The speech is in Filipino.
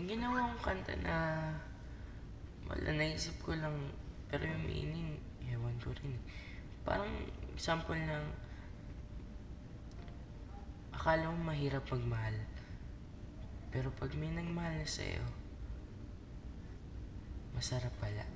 Ang ginawa kong kanta na wala, naisip ko lang, pero yung meaning, ewan ko rin. Parang example ng akala mo mahirap magmahal, pero pag may nagmahal na sa'yo, masarap pala.